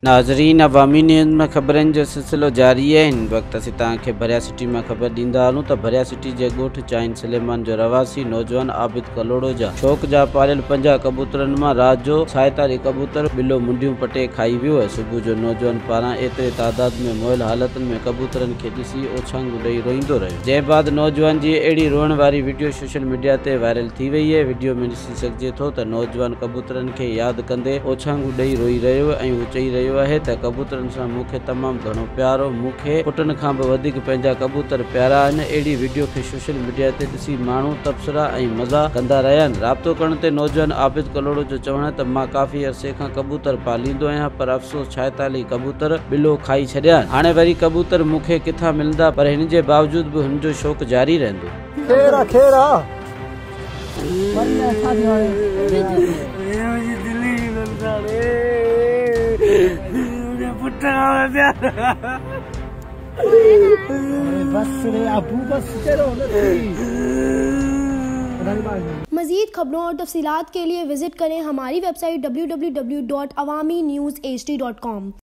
नाज़रीन, अवामी न्यूज़ में ख़बरनि जो सिलसिलो जारी है। हिन वक़्तु असीं तव्हांखे भरिया सिटी में ख़बर ॾींदा हलूं त भरिया सिटी जे ॻोठ चाइन सलेमान जो रवासी नौजवान आबिद कलोड़ो जा शौक़ जा पालियल 50 कबूतरनि मां रात जो 47 कबूतर ॿिलो मुंडियूं पटे खाई वियो है। सुबुह जो नौजवान पारां एतिरे तादाद में मोयल हालतुनि में कबूतरनि खे ॾिसी ओछांगू ॾेई रोईंदो रहियो। जंहिं बाद नौजवान जी अहिड़ी रोअण वारी वीडियो सोशल मीडिया ते वायरल थी वई है। वीडियो में ॾिसी सघिजे थो त नौजवान कबूतरनि खे यादि कंदे ओछांगू ॾेई रोई रहियो ऐं हू चई रहियो है त कबूतरनि सां मूंखे तमामु घणो प्यारो, मूंखे पुटनि खां बि वधीक पंहिंजा कबूतर प्यारा आहिनि। अहिड़ी वीडियो खे सोशल मीडिया ते ॾिसी माण्हू तबसरा ऐं मज़ा कंदा रहिया आहिनि। राब्तो करण ते नौजवान आबिद कलोड़ो जो चवणु आहे त मां काफ़ी अरसे खां कबूतर पालींदो आहियां, पर अफ़सोस 46 कबूतर ॿिलो खाई छॾिया आहिनि। हाणे वरी कबूतर मूंखे किथां मिलंदा, पर हिन जे बावजूद बि हुन जो शौक़ जारी रहंदो। मज़ीद खबरों और तफसीलात के लिए विजिट करें हमारी वेबसाइट www.awamiNewsHD.com।